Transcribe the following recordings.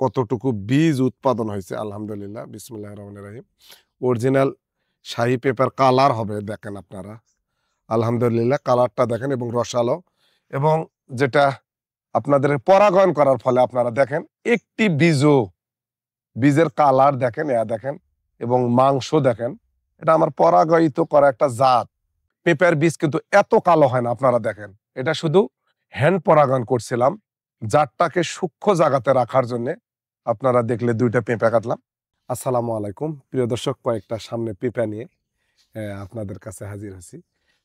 কতটুকু বীজ উৎপাদন হয়েছে আলহামদুলিল্লাহ। বিসমিল্লাহির রহমানির রহিম। অরিজিনাল শাহী পেঁপের কালার হবে, দেখেন আপনারা আলহামদুলিল্লাহ কালারটা দেখেন এবং রসালো, এবং যেটা আপনাদের পরাগায়ন করার ফলে আপনারা দেখেন একটি বীজের কালার দেখেন, দেখেন এবং মাংস দেখেন। এটা আমার পরাগায়িত করা একটা জাত। পেঁপের বীজ কিন্তু এত কালো হয় না, আপনারা দেখেন। এটা শুধু হ্যান্ড পরাগায়ন করছিলাম জাতটাকে সূক্ষ্ম জায়গাতে রাখার জন্য। আপনারা দেখলে দুইটা পেঁপে কাটলাম। আসসালামু আলাইকুম প্রিয় দর্শক, কয়েকটা সামনে পেঁপে নিয়ে আপনাদের কাছে হাজির হয়েছি।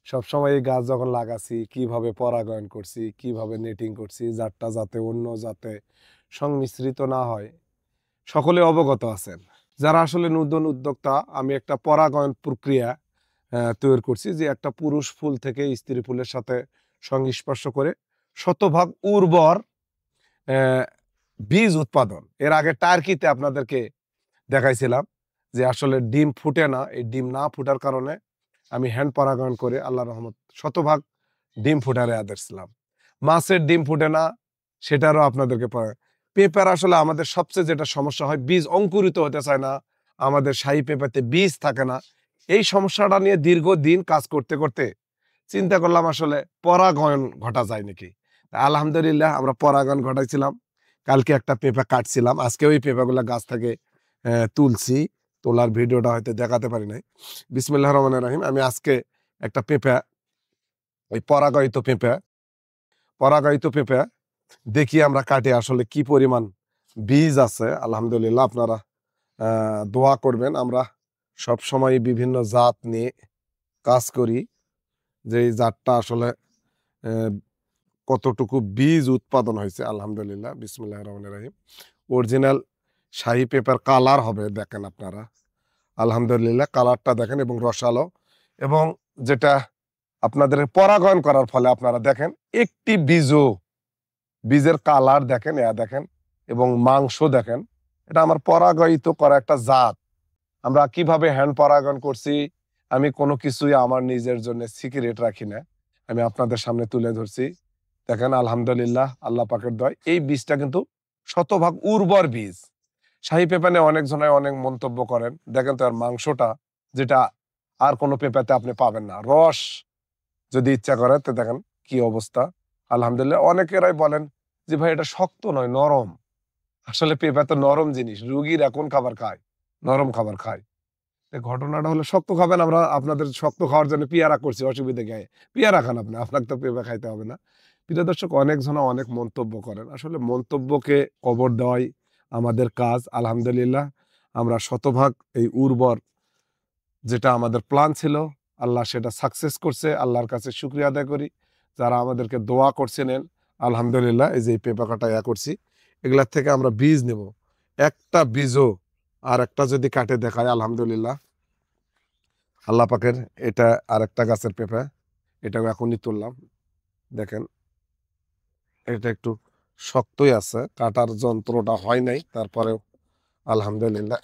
সবসময় এই গাছ যখন লাগাচ্ছি, কিভাবে পরাগায়ন করছি, কিভাবে নেটিং করছি, জাতটা যাতে অন্য জাতে সংমিশ্রিত না হয়, সকলে অবগত আছেন। যারা আসলে নতুন উদ্যোক্তা, আমি একটা পরাগায়ন প্রক্রিয়া তৈরি করছি, যে একটা পুরুষ ফুল থেকে স্ত্রী ফুলের সাথে সংস্পর্শ করে শতভাগ উর্বর বীজ উৎপাদন। এর আগে টার্কিতে আপনাদেরকে দেখাইছিলাম যে আসলে ডিম ফুটে না, এই ডিম না ফুটার কারণে আমি হ্যান্ড পরাগায়ন করে আল্লাহর রহমত শতভাগ ডিম ফুটারে আদেরছিলাম। মাছের ডিম ফুটে না, সেটারও আপনাদেরকে পেঁপের আসলে আমাদের সবচেয়ে যেটা সমস্যা হয়, বীজ অঙ্কুরিত হতে চায় না, আমাদের শাহী পেঁপেতে বীজ থাকে না। এই সমস্যাটা নিয়ে দীর্ঘদিন কাজ করতে করতে চিন্তা করলাম আসলে পরাগায়ন ঘটা যায় নাকি। আলহামদুলিল্লাহ আমরা পরাগায়ন ঘটাইছিলাম। কালকে একটা পেঁপে কাটছিলাম, আজকে ওই পেঁপেগুলো গাছ থেকে তুলছি। তোলার ভিডিওটা হয়তো দেখাতে পারি নাই। বিসমিল্লাহির রহমানির রহিম। আমি আজকে একটা পেঁপে, ওই পরাগায়িত পেঁপে দেখি আমরা কাটে আসলে কি পরিমাণ বীজ আছে। আলহামদুলিল্লাহ আপনারা দোয়া করবেন। আমরা সব সময় বিভিন্ন জাত নিয়ে কাজ করি, যে এই জাতটা আসলে কতটুকু বীজ উৎপাদন হয়েছে। আলহামদুলিল্লাহ বিসমিল্লাহির রহমানির রহিম। অরিজিনাল শাহী পেঁপের কালার হবে, দেখেন আপনারা আলহামদুলিল্লাহ কালারটা দেখেন এবং রসালো, এবং যেটা আপনাদের পরাগায়ন করার ফলে আপনারা দেখেন একটি বীজের কালার দেখেন, দেখেন এবং মাংস দেখেন। এটা আমার পরাগায়িত করা একটা জাত। আমরা কিভাবে হ্যান্ড পরাগায়ন করছি, আমি কোনো কিছুই আমার নিজের জন্য সিক্রেট রাখি না, আমি আপনাদের সামনে তুলে ধরছি। দেখেন আলহামদুলিল্লাহ আল্লাহ পাকের দয়, এই বীজটা কিন্তু শতভাগ উর্বর বীজ। শাহী পেঁপে নিয়ে অনেকজনে অনেক মন্তব্য করেন, দেখেন তো আর মাংসটা, যেটা আর কোনো পেঁপেতে আপনি পাবেন না। রস যদি ইচ্ছা করে তো দেখেন কি অবস্থা। আলহামদুলিল্লাহ অনেকেরাই বলেন যে ভাই এটা শক্ত নয়, নরম। আসলে পেঁপে তো নরম জিনিস, রুগীরা কোন খাবার খায়? নরম খাবার খায়। ঘটনাটা হলো শক্ত খাবেন, আমরা আপনাদের শক্ত খাওয়ার জন্য পিয়ারা করছি, অসুবিধা কি? পিয়ারা খান আপনি, আপনাকে তো পেঁপে খাইতে হবে না। প্রিয় দর্শক, অনেকজনা অনেক মন্তব্য করেন, আসলে মন্তব্যকে কবর দেওয়াই আমাদের কাজ। আলহামদুলিল্লাহ আমরা শতভাগ এই উর্বর যেটা আমাদের প্ল্যান ছিল, আল্লাহ সেটা সাকসেস করছে। আল্লাহর কাছে শুকরিয়া আদায় করি, যারা আমাদেরকে দোয়া করছিলেন। আলহামদুলিল্লাহ এই যে পেঁপে কাটা করছি, এগুলার থেকে আমরা বীজ নেব। একটা বীজও আর একটা যদি কাটে দেখায়, আলহামদুলিল্লাহ আল্লাহ পাকের। এটা আর একটা গাছের পেঁপে, এটাও এখনই তুললাম। দেখেন এটা একটু শক্তই আছে, কাটার যন্ত্রটা হয় নাই, তারপরেও আলহামদুলিল্লাহ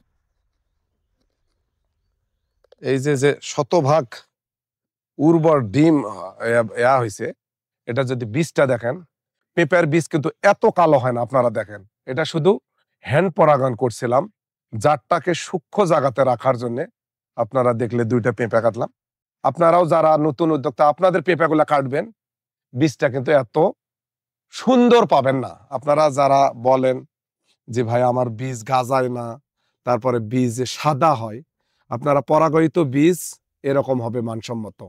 এই যে শতভাগ উর্বর ডিম হয়েছে। এটা যদি বীজটা দেখেন, পেঁপের বীজ কিন্তু এত কালো হয় না, আপনারা দেখেন। এটা শুধু হ্যান্ড পরাগায়ন করছিলাম জাতটাকে সূক্ষ্ম জায়গাতে রাখার জন্য। আপনারা দেখলে দুইটা পেঁপে কাটলাম। আপনারাও যারা নতুন উদ্যোক্তা, আপনাদের পেঁপেগুলা কাটবেন, বীজটা কিন্তু এত সুন্দর পাবেন না। আপনারা যারা বলেন যে ভাই আমার বীজ গাজায় না, তারপরে বীজ সাদা হয়, আপনারা পরাগায়িত বীজ এরকম হবে মানসম্মত।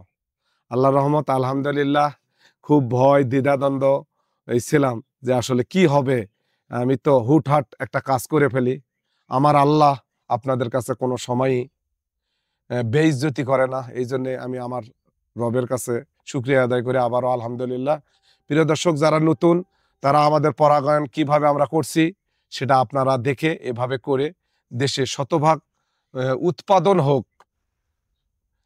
আল্লাহ রহমত আলহামদুলিল্লাহ। খুব ভয় দ্বিধাদ্বন্দ্ব ছিলাম যে আসলে কি হবে, আমি তো হুটহাট একটা কাজ করে ফেলি। আমার আল্লাহ আপনাদের কাছে কোনো সময়ই বেইজ্জতি করে না, এই জন্যে আমি আমার রবের কাছে শুকরিয়া আদায় করে আবারও আলহামদুলিল্লাহ। প্রিয় দর্শক, যারা নতুন, তারা আমাদের পরাগায়ন কিভাবে আমরা করছি সেটা আপনারা দেখে এভাবে করে দেশে শতভাগ উৎপাদন হোক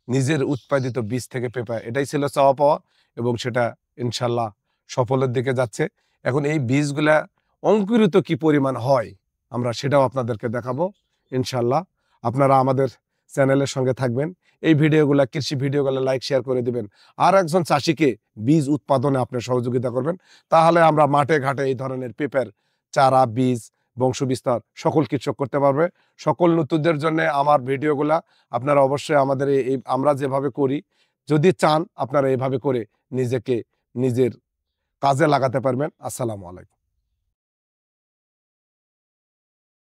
নিজের উৎপাদিত বীজ থেকে পেঁপে, এটাই ছিল চাওয়া পাওয়া, এবং সেটা ইনশাল্লাহ সফলের দিকে যাচ্ছে। এখন এই বীজগুলা অঙ্কুরিত কি পরিমাণ হয় আমরা সেটাও আপনাদেরকে দেখাবো ইনশাল্লাহ। আপনারা আমাদের চ্যানেলের সঙ্গে থাকবেন, এই ভিডিওগুলা, কৃষি ভিডিওগুলো লাইক শেয়ার করে দিবেন, আর একজন চাষিকে বীজ উৎপাদনে আপনি সহযোগিতা করবেন। তাহলে আমরা মাঠে ঘাটে এই ধরনের পেঁপের চারা বীজ বংশবিস্তার সকল কৃষক করতে পারবে। সকল নতুনদের জন্য আমার ভিডিওগুলা আপনারা অবশ্যই আমাদের এই আমরা যেভাবে করি, যদি চান আপনারা এভাবে করে নিজেকে নিজের কাজে লাগাতে পারবেন। আসসালামু আলাইকুম।